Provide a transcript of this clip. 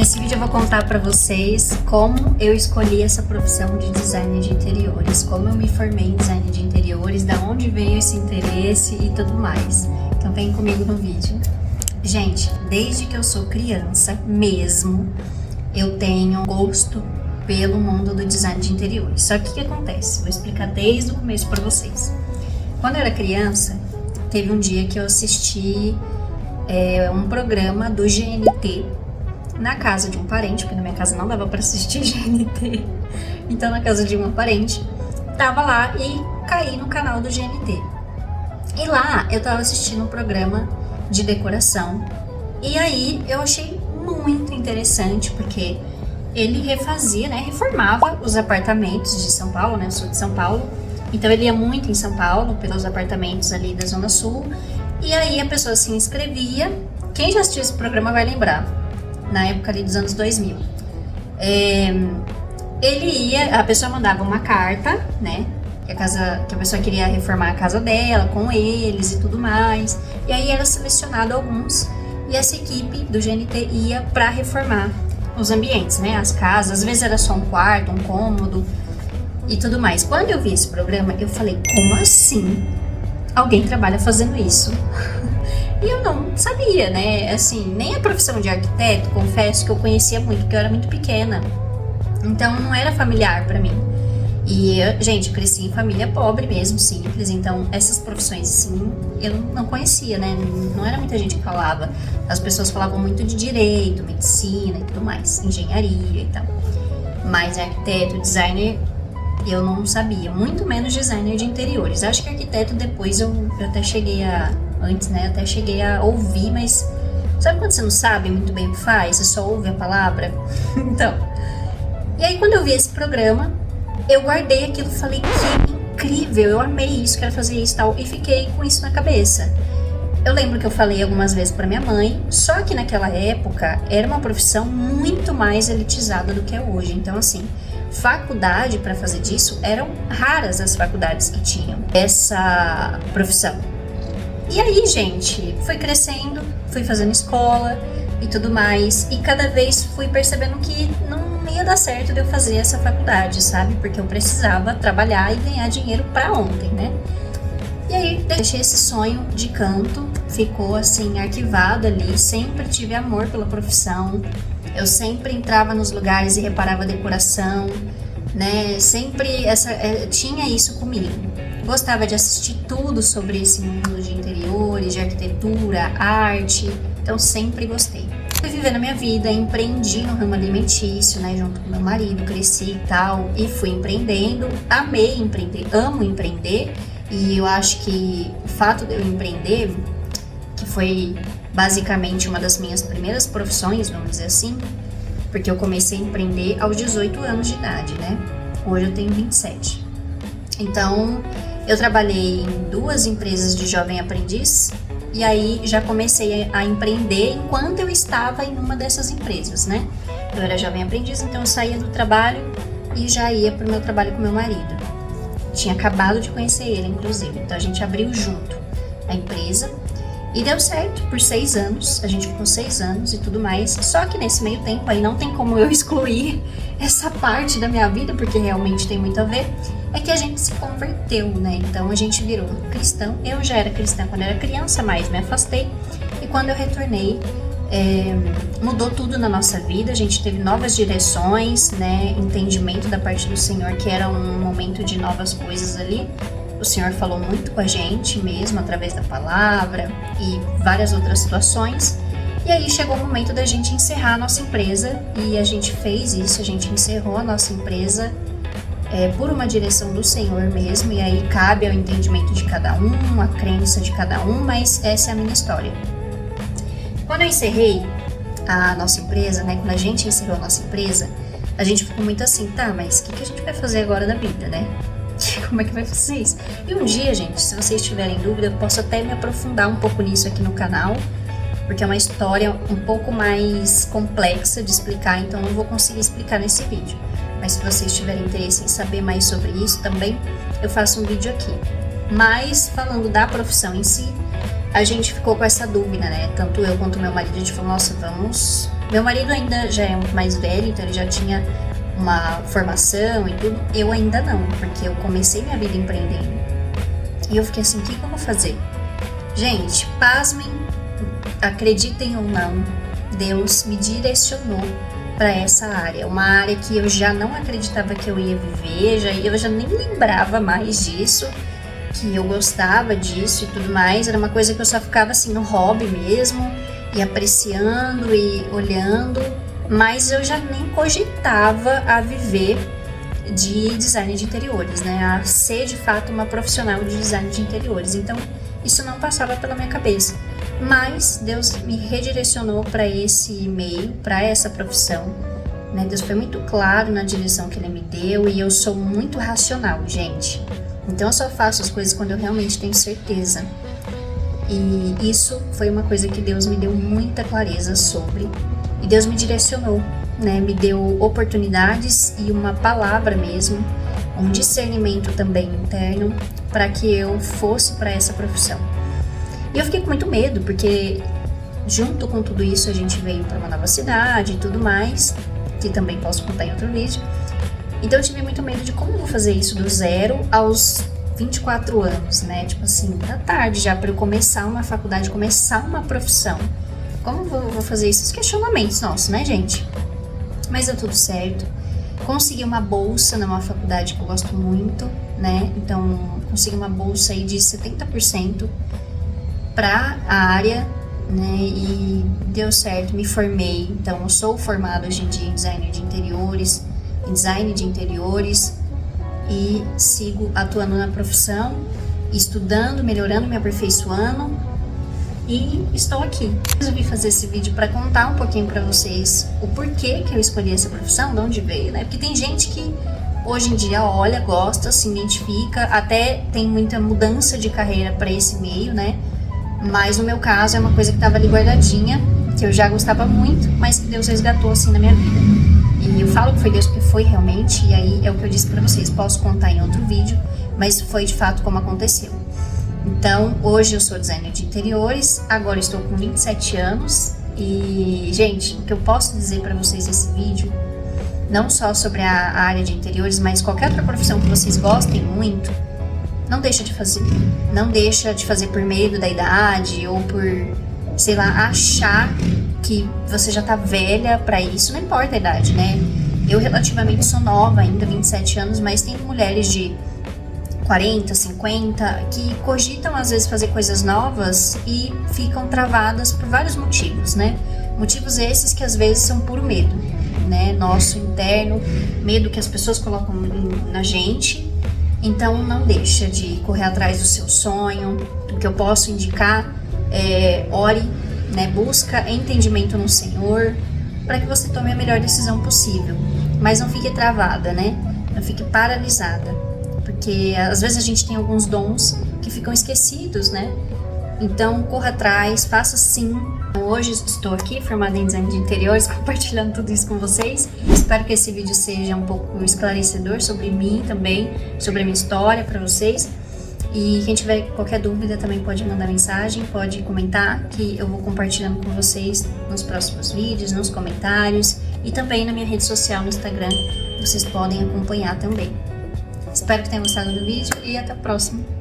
Nesse vídeo eu vou contar pra vocês como eu escolhi essa profissão de designer de interiores, como eu me formei em design de interiores, da onde veio esse interesse e tudo mais. Então vem comigo no vídeo. Gente, desde que eu sou criança mesmo, eu tenho gosto pelo mundo do design de interiores. Só que o que acontece? Vou explicar desde o começo pra vocês. Quando eu era criança, teve um dia que eu assisti um programa do GNT na casa de um parente, porque na minha casa não dava pra assistir GNT, então na casa de uma parente, tava lá e caí no canal do GNT. E lá eu tava assistindo um programa de decoração, e aí eu achei muito interessante, porque ele refazia, né, reformava os apartamentos de São Paulo, né, eu sou de São Paulo, então ele ia muito em São Paulo, pelos apartamentos ali da Zona Sul, e aí a pessoa se inscrevia. Quem já assistiu esse programa vai lembrar, na época ali dos anos 2000. A pessoa mandava uma carta, né, que a pessoa queria reformar a casa dela, com eles e tudo mais, e aí era selecionado alguns, e essa equipe do GNT ia para reformar os ambientes, né, as casas, às vezes era só um quarto, um cômodo e tudo mais. Quando eu vi esse programa, eu falei, como assim alguém trabalha fazendo isso? E eu não sabia, né, assim, nem a profissão de arquiteto, confesso que eu conhecia muito, porque eu era muito pequena, então não era familiar pra mim. E, gente, eu cresci em família pobre mesmo, simples, então essas profissões, assim, eu não conhecia, né, não era muita gente que falava. As pessoas falavam muito de direito, medicina e tudo mais, engenharia e tal. Mas arquiteto, designer, eu não sabia, muito menos designer de interiores. Acho que arquiteto depois eu até cheguei a... Antes, né, até cheguei a ouvir, mas sabe quando você não sabe muito bem o que faz? Você só ouve a palavra? Então, e aí quando eu vi esse programa, eu guardei aquilo e falei, que incrível, eu amei isso, quero fazer isso e tal, e fiquei com isso na cabeça. Eu lembro que eu falei algumas vezes pra minha mãe, só que naquela época era uma profissão muito mais elitizada do que é hoje. Então, assim, faculdade para fazer disso, eram raras as faculdades que tinham essa profissão. E aí, gente, fui crescendo, fui fazendo escola e tudo mais, e cada vez fui percebendo que não ia dar certo de eu fazer essa faculdade, sabe? Porque eu precisava trabalhar e ganhar dinheiro pra ontem, né? E aí, deixei esse sonho de canto, ficou assim, arquivado ali, sempre tive amor pela profissão, eu sempre entrava nos lugares e reparava a decoração, né? Sempre tinha isso comigo. Gostava de assistir tudo sobre esse mundo de interiores, de arquitetura, arte, então sempre gostei. Fui vivendo a minha vida, empreendi no ramo alimentício, né, junto com meu marido, cresci e tal, e fui empreendendo, amei empreender, amo empreender, e eu acho que o fato de eu empreender, que foi basicamente uma das minhas primeiras profissões, vamos dizer assim, porque eu comecei a empreender aos 18 anos de idade, né, hoje eu tenho 27. Então, eu trabalhei em 2 empresas de jovem aprendiz e aí já comecei a empreender enquanto eu estava em uma dessas empresas, né? Eu era jovem aprendiz, então eu saía do trabalho e já ia para o meu trabalho com meu marido. Tinha acabado de conhecer ele, inclusive, então a gente abriu junto a empresa e deu certo por 6 anos, a gente ficou 6 anos e tudo mais, só que nesse meio tempo aí não tem como eu excluir essa parte da minha vida, porque realmente tem muito a ver, é que a gente se converteu, né, então a gente virou cristão. Eu já era cristã quando era criança, mas me afastei, e quando eu retornei, mudou tudo na nossa vida, a gente teve novas direções, né, entendimento da parte do Senhor, que era um momento de novas coisas ali. O Senhor falou muito com a gente mesmo, através da palavra e várias outras situações. E aí chegou o momento da gente encerrar a nossa empresa, e a gente fez isso, a gente encerrou a nossa empresa por uma direção do Senhor mesmo, e aí cabe ao entendimento de cada um, a crença de cada um, mas essa é a minha história. Quando eu encerrei a nossa empresa, né, quando a gente encerrou a nossa empresa, a gente ficou muito assim, tá, mas o que a gente vai fazer agora da vida, né? Como é que vai fazer isso? E um dia, gente, se vocês tiverem dúvida, eu posso até me aprofundar um pouco nisso aqui no canal, porque é uma história um pouco mais complexa de explicar, então não vou conseguir explicar nesse vídeo. Mas se vocês tiverem interesse em saber mais sobre isso também, eu faço um vídeo aqui. Mas, falando da profissão em si, a gente ficou com essa dúvida, né? Tanto eu quanto meu marido, a gente falou, nossa, vamos Meu marido ainda já é muito mais velho, então ele já tinha uma formação e tudo. Eu ainda não, porque eu comecei minha vida empreendendo. E eu fiquei assim, o que eu vou fazer? Gente, pasmem, acreditem ou não, Deus me direcionou para essa área. Uma área que eu já não acreditava que eu ia viver, eu já nem lembrava mais disso, que eu gostava disso e tudo mais. Era uma coisa que eu só ficava assim no hobby mesmo, e apreciando e olhando, mas eu já nem cogitava a viver de design de interiores, né? A ser de fato uma profissional de design de interiores. Então, isso não passava pela minha cabeça. Mas Deus me redirecionou para esse meio, para essa profissão, né? Deus foi muito claro na direção que Ele me deu e eu sou muito racional, gente. Então, eu só faço as coisas quando eu realmente tenho certeza. E isso foi uma coisa que Deus me deu muita clareza sobre. E Deus me direcionou, né? Me deu oportunidades e uma palavra mesmo, um discernimento também interno para que eu fosse para essa profissão. E eu fiquei com muito medo, porque junto com tudo isso a gente veio para uma nova cidade e tudo mais, que também posso contar em outro vídeo. Então eu tive muito medo de como eu vou fazer isso do zero aos 24 anos, né? Tipo assim, tá tarde já para eu começar uma faculdade, começar uma profissão. Como eu vou fazer isso? Os questionamentos nossos, né, gente? Mas deu tudo certo. Consegui uma bolsa numa faculdade que eu gosto muito, né? Então, consegui uma bolsa aí de 70% para a área, né? E deu certo, me formei. Então, eu sou formada hoje em dia em design de interiores, e sigo atuando na profissão, estudando, melhorando, me aperfeiçoando, e estou aqui. Resolvi fazer esse vídeo para contar um pouquinho para vocês o porquê que eu escolhi essa profissão, de onde veio, né? Porque tem gente que hoje em dia olha, gosta, se identifica, até tem muita mudança de carreira para esse meio, né? Mas no meu caso é uma coisa que estava ali guardadinha, que eu já gostava muito, mas que Deus resgatou assim na minha vida. E eu falo que foi Deus porque foi realmente, e aí é o que eu disse pra vocês, posso contar em outro vídeo, mas foi de fato como aconteceu. Então, hoje eu sou designer de interiores, agora estou com 27 anos, e, gente, o que eu posso dizer pra vocês nesse vídeo, não só sobre a área de interiores, mas qualquer outra profissão que vocês gostem muito, não deixa de fazer. Não deixa de fazer por medo da idade, ou por, sei lá, achar que você já tá velha pra isso, não importa a idade, né? Eu relativamente sou nova ainda, 27 anos, mas tem mulheres de 40, 50 que cogitam às vezes fazer coisas novas e ficam travadas por vários motivos, né? Motivos esses que às vezes são puro medo, né? Nosso interno, medo que as pessoas colocam na gente. Então não deixa de correr atrás do seu sonho. O que eu posso indicar é ore, né? Busca entendimento no Senhor para que você tome a melhor decisão possível. Mas não fique travada, né? Não fique paralisada. Porque às vezes a gente tem alguns dons que ficam esquecidos, né? Então corra atrás, faça sim. Hoje estou aqui formada em design de interiores, compartilhando tudo isso com vocês. Espero que esse vídeo seja um pouco esclarecedor sobre mim também, sobre a minha história para vocês. E quem tiver qualquer dúvida também pode mandar mensagem, pode comentar, que eu vou compartilhando com vocês nos próximos vídeos, nos comentários e também na minha rede social no Instagram, vocês podem acompanhar também. Espero que tenham gostado do vídeo e até a próxima!